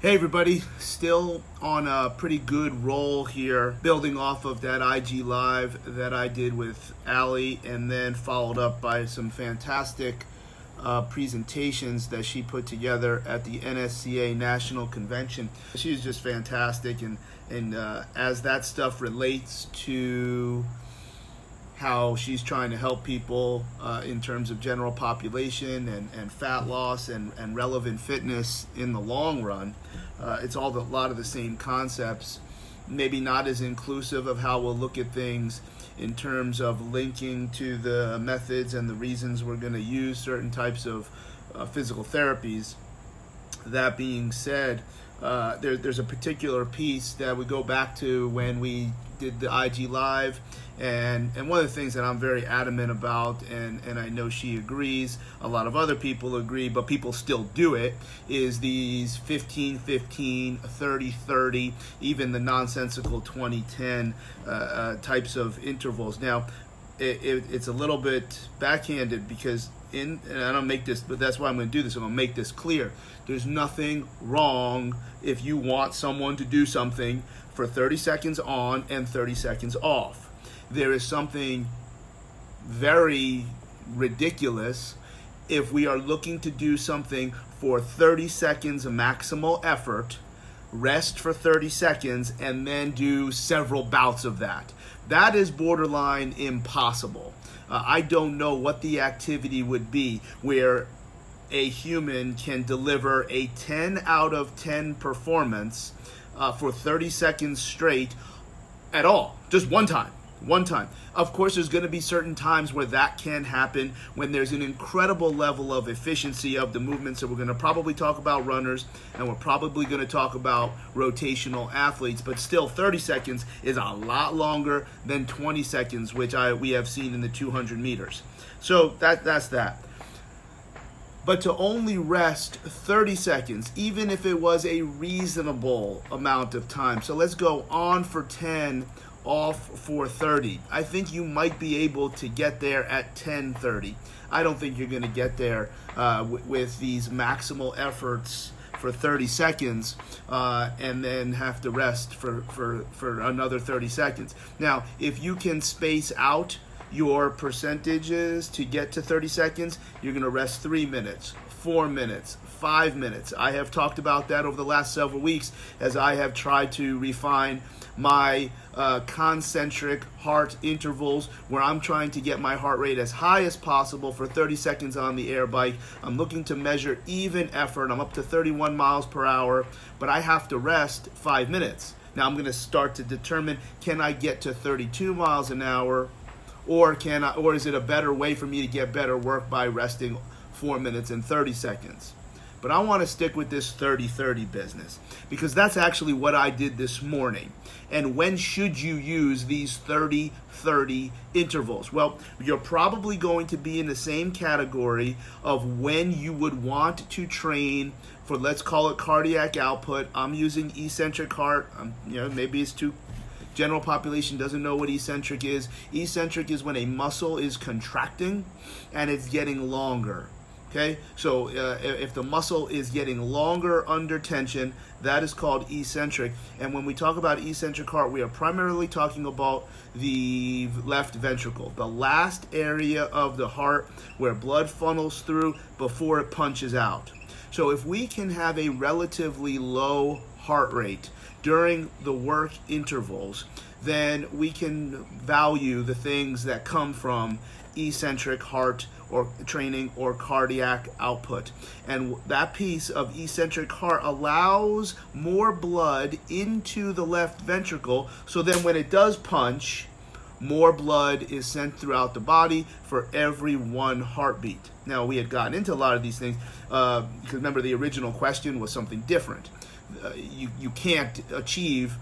Hey everybody, still on a pretty good roll here, building off of that IG Live that I did with Allie, and then followed up by some fantastic presentations that she put together at the NSCA National Convention. She's just fantastic, and as that stuff relates to how she's trying to help people in terms of general population and fat loss and relevant fitness in the long run. It's a lot of the same concepts, maybe not as inclusive of how we'll look at things in terms of linking to the methods and the reasons we're going to use certain types of physical therapies. That being said, there's a particular piece that we go back to when we did the IG Live, and one of the things that I'm very adamant about, and I know she agrees, a lot of other people agree, but people still do it, is these 15-15, 30-30, even the nonsensical 20-10 types of intervals. Now, it's a little bit backhanded because and I don't make this, but that's why I'm going to do this. I'm going to make this clear. There's nothing wrong if you want someone to do something for 30 seconds on and 30 seconds off. There is something very ridiculous if we are looking to do something for 30 seconds of maximal effort, rest for 30 seconds, and then do several bouts of that. That is borderline impossible. I don't know what the activity would be where a human can deliver a 10 out of 10 performance for 30 seconds straight at all. Just one time. Of course, there's going to be certain times where that can happen when there's an incredible level of efficiency of the movements. So we're going to probably talk about runners, and we're probably going to talk about rotational athletes. But still, 30 seconds is a lot longer than 20 seconds, which we have seen in the 200 meters. So that's that. But to only rest 30 seconds, even if it was a reasonable amount of time. So let's go on for 10, off for 30. I think you might be able to get there at 10:30. I don't think you're going to get there with these maximal efforts for 30 seconds and then have to rest for another 30 seconds. Now, if you can space out your percentages to get to 30 seconds, you're going to rest 3 minutes, 4 minutes, 5 minutes. I have talked about that over the last several weeks as I have tried to refine my concentric heart intervals, where I'm trying to get my heart rate as high as possible for 30 seconds on the air bike. I'm looking to measure even effort. I'm up to 31 miles per hour, but I have to rest 5 minutes. Now I'm going to start to determine, can I get to 32 miles an hour, or is it a better way for me to get better work by resting 4 minutes and 30 seconds? But I want to stick with this 30-30 business because that's actually what I did this morning. And when should you use these 30-30 intervals? Well, you're probably going to be in the same category of when you would want to train for, let's call it cardiac output. I'm using eccentric heart. Maybe it's too general population doesn't know what eccentric is. Eccentric is when a muscle is contracting and it's getting longer. Okay, so if the muscle is getting longer under tension, that is called eccentric. And when we talk about eccentric heart, we are primarily talking about the left ventricle, the last area of the heart where blood funnels through before it punches out. So if we can have a relatively low heart rate during the work intervals, then we can value the things that come from eccentric heart or training or cardiac output. And that piece of eccentric heart allows more blood into the left ventricle, so then when it does punch, more blood is sent throughout the body for every one heartbeat. Now, we had gotten into a lot of these things because remember, the original question was something different. You can't achieve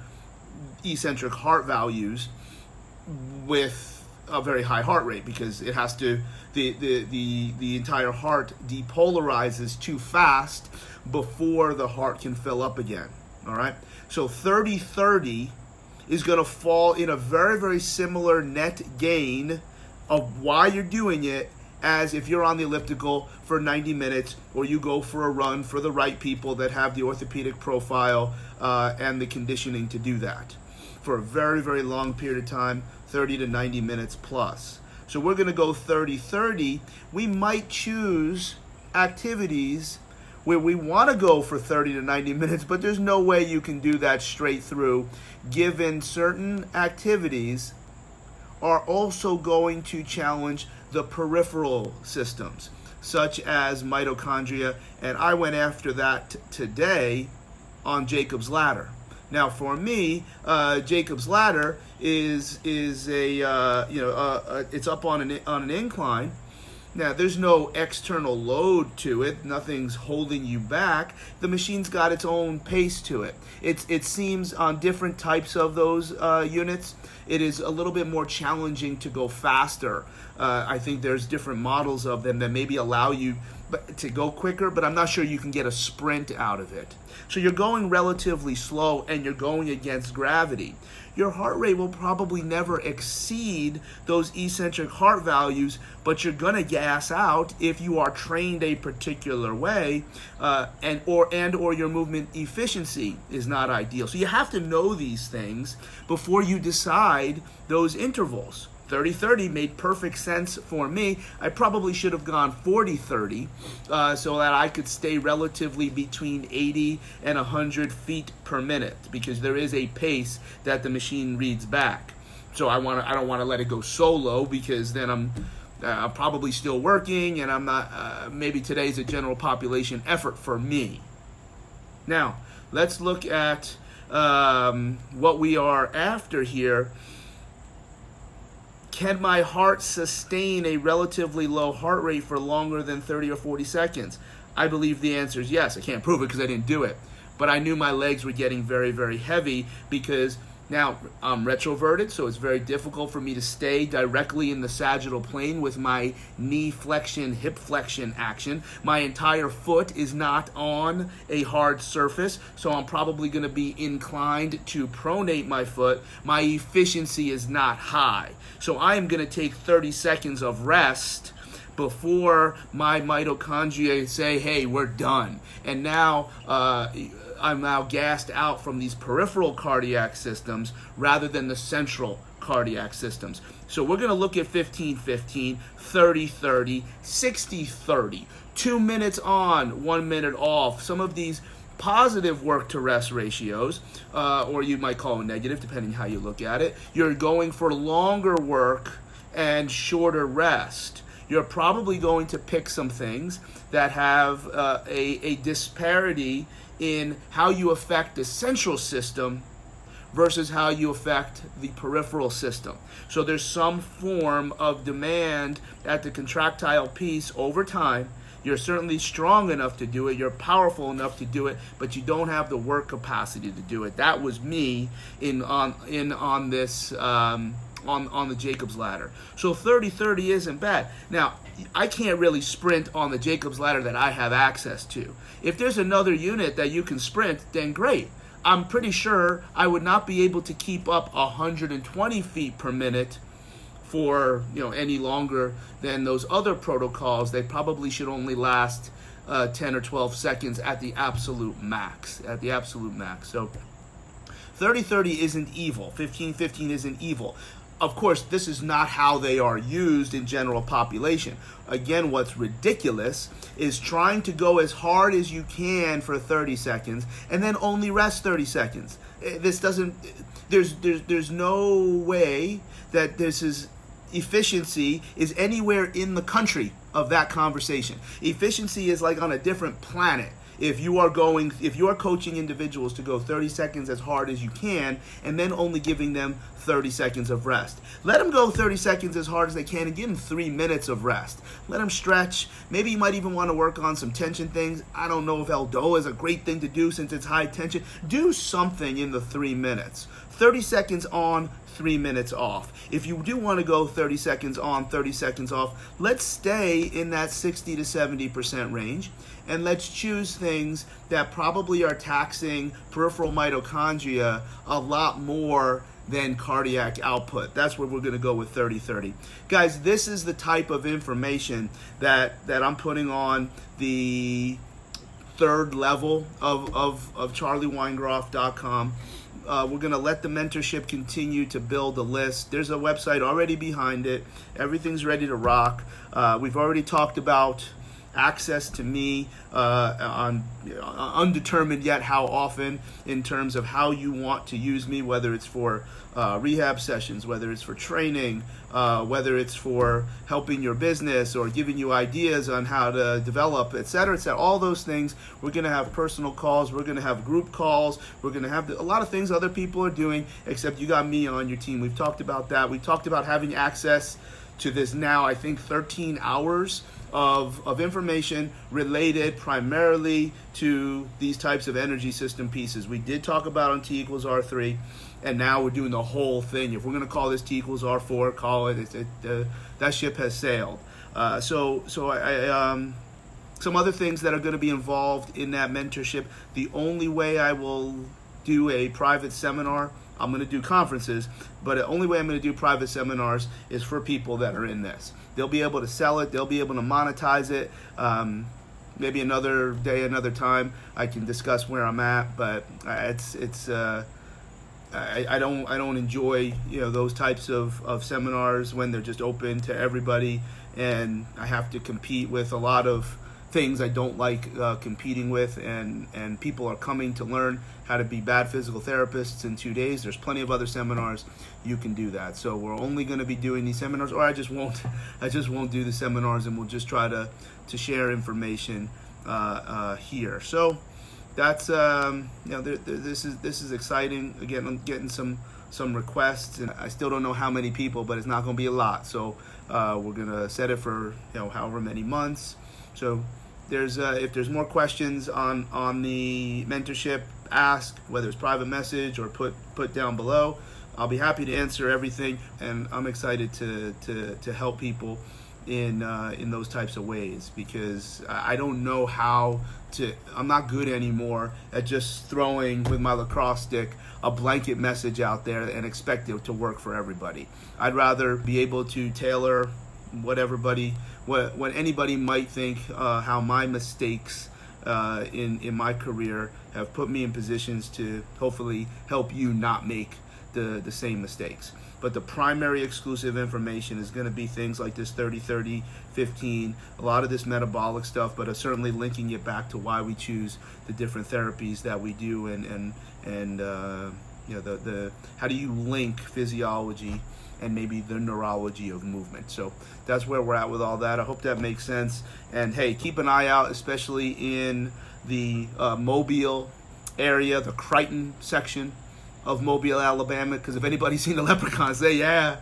eccentric heart values with a very high heart rate because it has to the entire heart depolarizes too fast before the heart can fill up again. All right, so 30-30 is going to fall in a very, very similar net gain of why you're doing it as if you're on the elliptical for 90 minutes or you go for a run for the right people that have the orthopedic profile and the conditioning to do that for a very, very long period of time, 30 to 90 minutes plus. So we're going to go 30-30. We might choose activities where we want to go for 30 to 90 minutes, but there's no way you can do that straight through, given certain activities are also going to challenge the peripheral systems, such as mitochondria, and I went after that today on Jacob's Ladder. Now, for me, Jacob's Ladder is a it's up on an incline. Now, there's no external load to it. Nothing's holding you back. The machine's got its own pace to it. It seems on different types of those units, it is a little bit more challenging to go faster. I think there's different models of them that maybe allow you to go quicker, but I'm not sure you can get a sprint out of it. So you're going relatively slow and you're going against gravity. Your heart rate will probably never exceed those eccentric heart values, but you're going to gas out if you are trained a particular way, and or your movement efficiency is not ideal. So you have to know these things before you decide those intervals. 30-30 made perfect sense for me. I probably should have gone 40-30 so that I could stay relatively between 80 and 100 feet per minute, because there is a pace that the machine reads back. So I don't want to let it go so low, because then I'm probably still working, and I'm not. Maybe today's a general population effort for me. Now let's look at what we are after here. Can my heart sustain a relatively low heart rate for longer than 30 or 40 seconds? I believe the answer is yes. I can't prove it because I didn't do it. But I knew my legs were getting very, very heavy, because now I'm retroverted, so it's very difficult for me to stay directly in the sagittal plane with my knee flexion, hip flexion action. My entire foot is not on a hard surface, so I'm probably going to be inclined to pronate my foot. My efficiency is not high. So I am going to take 30 seconds of rest before my mitochondria say, hey, we're done. And now I'm now gassed out from these peripheral cardiac systems rather than the central cardiac systems. So we're going to look at 15-15, 30-30, 60-30, 2 minutes on, 1 minute off. Some of these positive work to rest ratios, or you might call them negative, depending how you look at it. You're going for longer work and shorter rest. You're probably going to pick some things that have a disparity in how you affect the central system versus how you affect the peripheral system. So there's some form of demand at the contractile piece over time. You're certainly strong enough to do it, you're powerful enough to do it, but you don't have the work capacity to do it. That was me on the Jacob's Ladder. So 30-30 isn't bad. Now, I can't really sprint on the Jacob's Ladder that I have access to. If there's another unit that you can sprint, then great. I'm pretty sure I would not be able to keep up 120 feet per minute for any longer than those other protocols. They probably should only last 10 or 12 seconds at the absolute max. So 30-30 isn't evil. 15-15 isn't evil. Of course, this is not how they are used in general population. Again, what's ridiculous is trying to go as hard as you can for 30 seconds and then only rest 30 seconds. This doesn't, there's no way that this is efficiency is anywhere in the country of that conversation. Efficiency is like on a different planet. If you are coaching individuals to go 30 seconds as hard as you can and then only giving them 30 seconds of rest. Let them go 30 seconds as hard as they can and give them 3 minutes of rest. Let them stretch. Maybe you might even want to work on some tension things. I don't know if Eldoa is a great thing to do since it's high tension. Do something in the 3 minutes. 30 seconds on, 3 minutes off. If you do want to go 30 seconds on, 30 seconds off, let's stay in that 60 to 70% range, and let's choose things that probably are taxing peripheral mitochondria a lot more than cardiac output. That's where we're going to go with 30/30. Guys, this is the type of information that I'm putting on the third level of charlieweingroff.com. We're going to let the mentorship continue to build a list. There's a website already behind it. Everything's ready to rock. We've already talked about access to me on undetermined yet how often, in terms of how you want to use me, whether it's for rehab sessions, whether it's for training, whether it's for helping your business or giving you ideas on how to develop, etc., etc. All those things. We're going to have personal calls. We're going to have group calls. We're going to have a lot of things other people are doing, except you got me on your team. We've talked about that. We talked about having access to this now, I think, 13 hours of information related primarily to these types of energy system pieces. We did talk about on T equals R3, and now we're doing the whole thing. If we're going to call this T equals R4, call it. That ship has sailed. So some other things that are going to be involved in that mentorship. The only way I will do a private seminar, I'm going to do conferences, but the only way I'm going to do private seminars is for people that are in this. They'll be able to sell it. They'll be able to monetize it. Maybe another day, another time, I can discuss where I'm at. But I don't enjoy those types of seminars when they're just open to everybody, and I have to compete with a lot of things I don't like competing with, and people are coming to learn how to be bad physical therapists in 2 days. There's plenty of other seminars you can do that. So we're only going to be doing these seminars, or I just won't do the seminars, and we'll just try to share information here. So that's this is exciting. Again, I'm getting some requests, and I still don't know how many people, but it's not going to be a lot. So we're going to set it for however many months. So there's if there's more questions on the mentorship, ask, whether it's private message or put down below. I'll be happy to answer everything, and I'm excited to help people in those types of ways, because I don't know how to. I'm not good anymore at just throwing with my lacrosse stick a blanket message out there and expect it to work for everybody. I'd rather be able to tailor what anybody might think, how my mistakes in my career have put me in positions to hopefully help you not make the same mistakes. But the primary exclusive information is going to be things like this 30/30/15, a lot of this metabolic stuff, but certainly linking it back to why we choose the different therapies that we do, and the how do you link physiology and maybe the neurology of movement. So that's where we're at with all that. I hope that makes sense. And hey, keep an eye out, especially in the Mobile area, the Crichton section of Mobile, Alabama, because if anybody's seen the Leprechaun, say yeah.